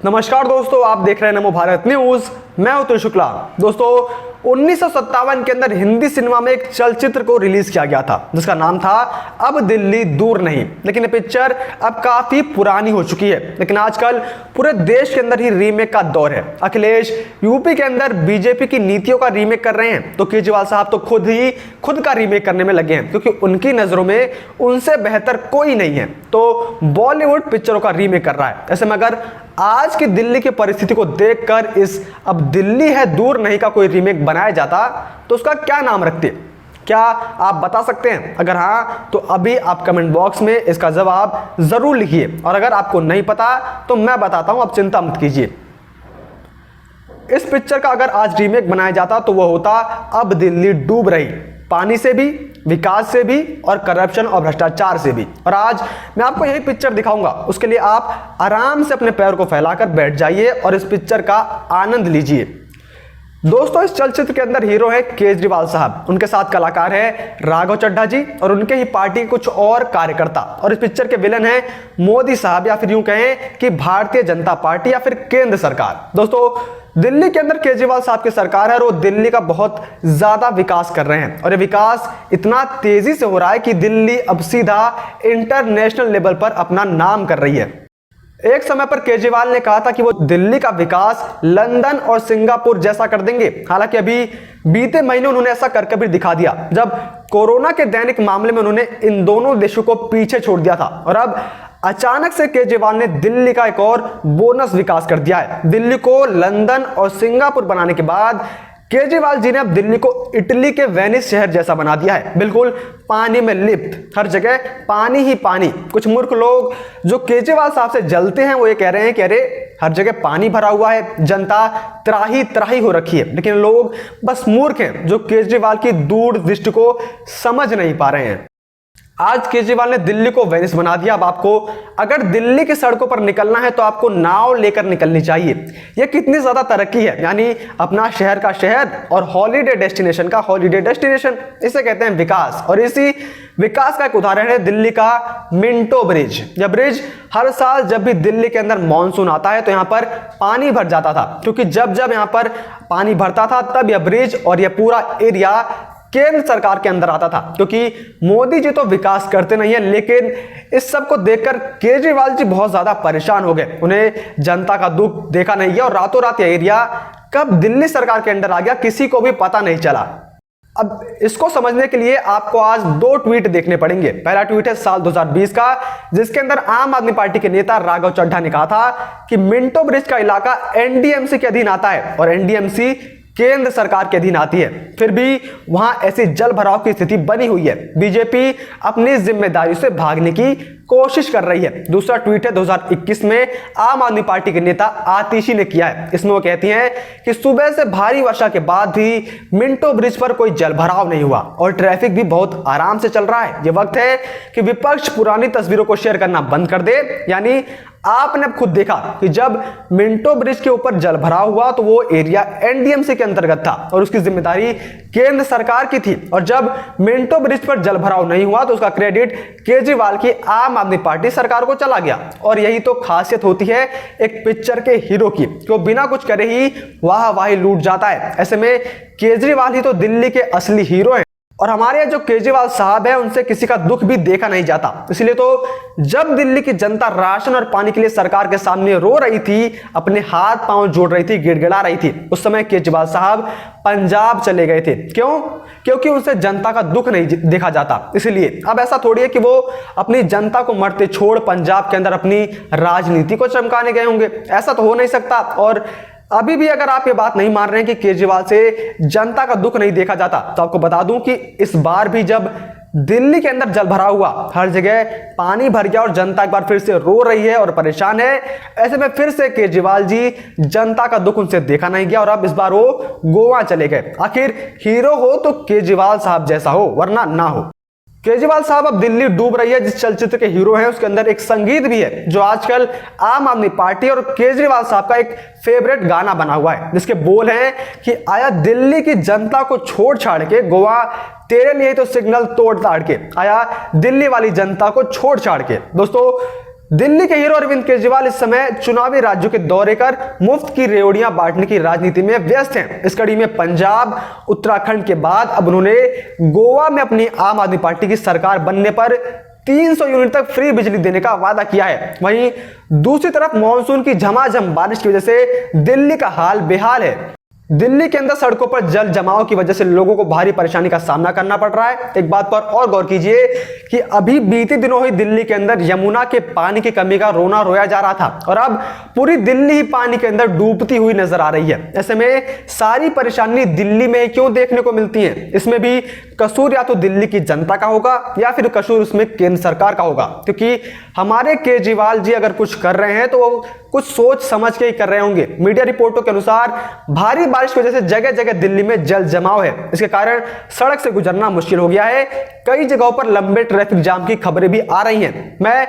नमस्कार दोस्तों, आप देख रहे हैं नमो भारत न्यूज। मैं अतुल शुक्ला। दोस्तों 1957 के अंदर हिंदी सिनेमा में एक चलचित्र को रिलीज किया गया था जिसका नाम था अब दिल्ली दूर नहीं। लेकिन ये पिक्चर अब काफी पुरानी हो चुकी है, लेकिन आजकल पूरे देश के अंदर ही रीमेक का दौर है। अखिलेश यूपी के अंदर बीजेपी की नीतियों का रीमेक कर रहे हैं, तो केजरीवाल साहब तो खुद का रीमेक करने में लगे हैं, क्योंकि उनकी नजरों में उनसे बेहतर कोई नहीं है। तो बॉलीवुड पिक्चरों का रीमेक कर रहा है। ऐसे में अगर आज की दिल्ली की परिस्थिति को देखकर इस अब दिल्ली है दूर नहीं का कोई रीमेक बनाया जाता तो उसका क्या नाम रखते? क्या आप बता सकते हैं? अगर हाँ तो अभी आप कमेंट बॉक्स में इसका जवाब जरूर लिखिए, और अगर आपको नहीं पता तो मैं बताता हूं, आप चिंता मत कीजिए। इस पिक्चर का अगर आज रीमेक बनाया जाता तो वह होता अब दिल्ली डूब रही, पानी से भी, विकास से भी, और करप्शन और भ्रष्टाचार से भी। और आज मैं आपको यही पिक्चर दिखाऊंगा। उसके लिए आप आराम से अपने पैर को फैलाकर बैठ जाइए और इस पिक्चर का आनंद लीजिए। दोस्तों इस चलचित्र के अंदर हीरो है केजरीवाल साहब, उनके साथ कलाकार है राघव चड्ढा जी और उनके ही पार्टी के कुछ और कार्यकर्ता, और इस पिक्चर के विलन है मोदी साहब, या फिर यूं कहें कि भारतीय जनता पार्टी या फिर केंद्र सरकार। दोस्तों दिल्ली के अंदर केजरीवाल साहब की सरकार है और वो दिल्ली का बहुत ज्यादा विकास कर रहे हैं, और ये विकास इतना तेजी से हो रहा है कि दिल्ली अब सीधा इंटरनेशनल लेवल पर अपना नाम कर रही है। एक समय पर केजरीवाल ने कहा था कि वो दिल्ली का विकास लंदन और सिंगापुर जैसा कर देंगे। हालांकि अभी बीते महीने उन्होंने ऐसा करके भी दिखा दिया, जब कोरोना के दैनिक मामले में उन्होंने इन दोनों देशों को पीछे छोड़ दिया था। और अब अचानक से केजरीवाल ने दिल्ली का एक और बोनस विकास कर दिया है। दिल्ली को लंदन और सिंगापुर बनाने के बाद केजरीवाल जी ने अब दिल्ली को इटली के वेनिस शहर जैसा बना दिया है, बिल्कुल पानी में लिप्त, हर जगह पानी ही पानी। कुछ मूर्ख लोग जो केजरीवाल साहब से जलते हैं वो ये कह रहे हैं कि अरे हर जगह पानी भरा हुआ है, जनता त्राही त्राही हो रखी है। लेकिन लोग बस मूर्ख हैं जो केजरीवाल की दूरदृष्टि को समझ नहीं पा रहे हैं। आज केजरीवाल ने दिल्ली को वेनिस बना दिया। अब आपको अगर दिल्ली की सड़कों पर निकलना है तो आपको नाव लेकर निकलनी चाहिए। यह कितनी ज्यादा तरक्की है, यानी अपना शहर का शहर और हॉलीडे डेस्टिनेशन का हॉलीडे डेस्टिनेशन, इसे कहते हैं विकास। और इसी विकास का एक उदाहरण है दिल्ली का मिंटो ब्रिज। यह ब्रिज हर साल जब भी दिल्ली के अंदर मानसून आता है तो यहां पर पानी भर जाता था, क्योंकि जब जब यहां पर पानी भरता था तब यह ब्रिज और यह पूरा एरिया केंद्र सरकार के अंदर आता था। क्योंकि मोदी जी तो विकास करते नहीं है, लेकिन इस सब को देखकर केजरीवाल जी बहुत ज्यादा परेशान हो गए। उन्हें जनता का दुख देखा नहीं गया और रातों रात यह एरिया कब दिल्ली सरकार के अंदर आ गया किसी को भी पता नहीं चला। अब इसको समझने के लिए आपको आज दो ट्वीट देखने पड़ेंगे। पहला ट्वीट है साल 2020 का, जिसके अंदर आम आदमी पार्टी के नेता राघव चड्ढा ने कहा था कि मिंटो ब्रिज का इलाका एनडीएमसी के अधीन आता है और एनडीएमसी केंद्र सरकार के अधीन आती है, फिर भी वहां ऐसी जल भराव की स्थिति बनी हुई है। बीजेपी अपनी जिम्मेदारी से भागने की कोशिश कर रही है। दूसरा ट्वीट है 2021 में आम आदमी पार्टी के नेता आतिशी ने किया है। इसमें वो कहती हैं कि सुबह से भारी वर्षा के बाद भी मिंटो ब्रिज पर कोई जल भराव नहीं हुआ और ट्रैफिक भी बहुत आराम से चल रहा है। ये वक्त है कि विपक्ष पुरानी तस्वीरों को शेयर करना बंद कर दे। यानी आपने खुद देखा कि जब मिंटो ब्रिज के ऊपर जल भराव हुआ तो वो एरिया एनडीएमसी के अंतर्गत था और उसकी जिम्मेदारी केंद्र सरकार की थी, और जब मिंटो ब्रिज पर जल भराव नहीं हुआ तो उसका क्रेडिट केजरीवाल की आम आदमी पार्टी सरकार को चला गया। और यही तो खासियत होती है एक पिक्चर के हीरो की, जो बिना कुछ करे ही वाह वाही लूट जाता है। ऐसे में केजरीवाल ही तो दिल्ली के असली हीरो हैं, और हमारे जो केजरीवाल साहब है उनसे किसी का दुख भी देखा नहीं जाता। इसलिए तो जब दिल्ली की जनता राशन और पानी के लिए सरकार के सामने रो रही थी, अपने हाथ पांव जोड़ रही थी, गिड़गिड़ा रही थी, उस समय केजरीवाल साहब पंजाब चले गए थे। क्यों? क्योंकि उनसे जनता का दुख नहीं देखा जाता। इसलिए अब ऐसा थोड़ी है कि वो अपनी जनता को मरते छोड़ पंजाब के अंदर अपनी राजनीति को चमकाने गए होंगे, ऐसा तो हो नहीं सकता। और अभी भी अगर आप ये बात नहीं मान रहे हैं कि केजरीवाल से जनता का दुख नहीं देखा जाता, तो आपको बता दूं कि इस बार भी जब दिल्ली के अंदर जल भरा हुआ, हर जगह पानी भर गया और जनता एक बार फिर से रो रही है और परेशान है, ऐसे में फिर से केजरीवाल जी जनता का दुख उनसे देखा नहीं गया और अब इस बार वो गोवा चले गए। आखिर हीरो हो तो केजरीवाल साहब जैसा हो, वरना ना हो। केजरीवाल साहब अब दिल्ली डूब रही है जिस चलचित्र के हीरो हैं उसके अंदर एक संगीत भी है जो आजकल आम आदमी पार्टी और केजरीवाल साहब का एक फेवरेट गाना बना हुआ है, जिसके बोल हैं कि आया दिल्ली की जनता को छोड़ छाड़ के गोवा, तेरे लिए तो सिग्नल तोड़ ताड़ के, आया दिल्ली वाली जनता को छोड़ छाड़ के। दोस्तों दिल्ली के हीरो अरविंद केजरीवाल इस समय चुनावी राज्यों के दौरे कर मुफ्त की रेवड़ियां बांटने की राजनीति में व्यस्त हैं। इस कड़ी में पंजाब, उत्तराखंड के बाद अब उन्होंने गोवा में अपनी आम आदमी पार्टी की सरकार बनने पर 300 यूनिट तक फ्री बिजली देने का वादा किया है। वहीं दूसरी तरफ मानसून की झमाझम बारिश की वजह से दिल्ली का हाल बेहाल है। दिल्ली के अंदर सड़कों पर जल जमाव की वजह से लोगों को भारी परेशानी का सामना करना पड़ रहा है। एक बात पर और गौर कीजिए कि अभी बीते दिनों ही दिल्ली के अंदर यमुना के पानी की कमी का रोना रोया जा रहा था और अब पूरी दिल्ली ही पानी के अंदर डूबती हुई नजर आ रही है। ऐसे में सारी परेशानी दिल्ली में क्यों देखने को मिलती है? इसमें भी कसूर या तो दिल्ली की जनता का होगा या फिर कसूर उसमें केंद्र सरकार का होगा, क्योंकि हमारे केजरीवाल जी अगर कुछ कर रहे हैं तो वो कुछ सोच समझ के ही कर रहे होंगे। मीडिया रिपोर्टों के अनुसार भारी बारिश की वजह से जगह जगह दिल्ली में जल जमाव है। इसके कारण सड़क से गुजरना मुश्किल हो गया है। कई जगहों पर लंबे ट्रैफिक जाम की खबरें भी आ रही हैं। मैं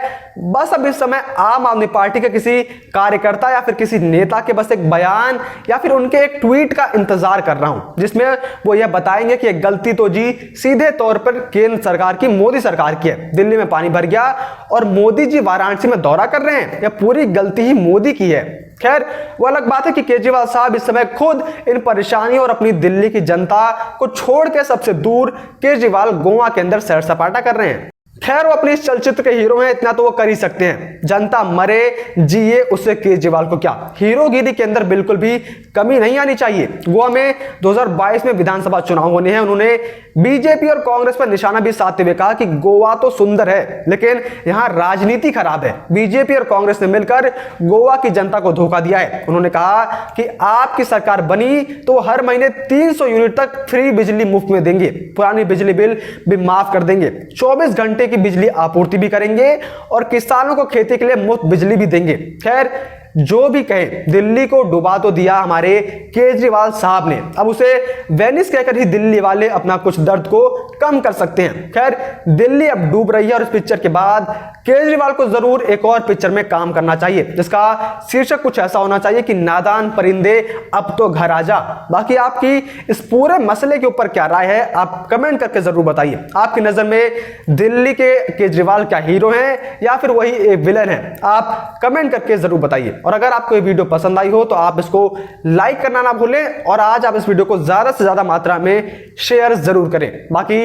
बस अब इस समय आम आदमी पार्टी के किसी कार्यकर्ता या फिर किसी नेता के बस एक बयान या फिर उनके एक ट्वीट का इंतजार कर रहा हूं, जिसमें वो यह बताएंगे कि गलती तो जी सीधे तौर पर केंद्र सरकार की, मोदी सरकार की है। दिल्ली में पानी भर गया और मोदी जी वाराणसी में दौरा कर रहे हैं, यह पूरी गलती ही मोदी की है। खैर, वो अलग बात है कि केजरीवाल साहब इस समय खुद इन परेशानियों और अपनी दिल्ली की जनता को छोड़ के सबसे दूर केजरीवाल गोवा के अंदर सैर सपाटा कर रहे हैं। खैर, वो अपने इस चलचित्र के हीरो हैं, इतना तो वो कर ही सकते हैं। जनता मरे जिए उससे केजरीवाल को क्या। हीरोगिरी के अंदर बिल्कुल भी कमी नहीं आनी चाहिए। गोवा में 2022 में विधानसभा चुनाव होने हैं। उन्होंने बीजेपी और कांग्रेस पर निशाना भी साधते हुए कहा कि गोवा तो सुंदर है लेकिन यहां राजनीति खराब है। बीजेपी और कांग्रेस ने मिलकर गोवा की जनता को धोखा दिया है। उन्होंने कहा कि आपकी सरकार बनी तो हर महीने 300 यूनिट तक फ्री बिजली मुफ्त में देंगे, पुरानी बिजली बिल भी माफ कर देंगे, 24 घंटे की बिजली आपूर्ति भी करेंगे और किसानों को खेती के लिए मुफ्त बिजली भी देंगे। खैर, जो भी कहे, दिल्ली को डुबा तो दिया हमारे केजरीवाल साहब ने। अब उसे वेनिस कहकर ही दिल्ली वाले अपना कुछ दर्द को कम कर सकते हैं। खैर, दिल्ली अब डूब रही है और इस पिक्चर के बाद केजरीवाल को जरूर एक और पिक्चर में काम करना चाहिए, जिसका शीर्षक कुछ ऐसा होना चाहिए कि नादान परिंदे अब तो घर आ जा। बाकी आपकी इस पूरे मसले के ऊपर क्या राय है, आप कमेंट करके जरूर बताइए। आपकी नजर में दिल्ली के केजरीवाल क्या हीरो हैं या फिर वही एक विलन है? आप कमेंट करके जरूर बताइए। और अगर आपको ये वीडियो पसंद आई हो तो आप इसको लाइक करना ना भूलें और आज आप इस वीडियो को ज्यादा से ज्यादा मात्रा में शेयर जरूर करें। बाकी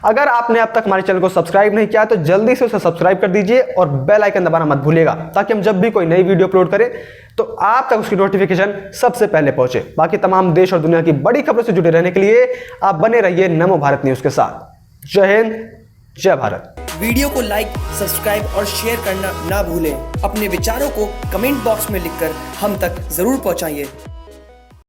अगर आपने अब तक हमारे चैनल को सब्सक्राइब नहीं किया तो जल्दी से उसे सब्सक्राइब कर दीजिए और बेल आइकन दबाना मत भूलिएगा, ताकि हम जब भी कोई नई वीडियो अपलोड करें तो आप तक उसकी नोटिफिकेशन सबसे पहले पहुंचे। बाकी तमाम देश और दुनिया की बड़ी खबरों से जुड़े रहने के लिए आप बने रहिए नमो भारत न्यूज के साथ। जय हिंद, जय भारत। वीडियो को लाइक, सब्सक्राइब और शेयर करना ना भूलें। अपने विचारों को कमेंट बॉक्स में लिखकर हम तक जरूर पहुंचाइए।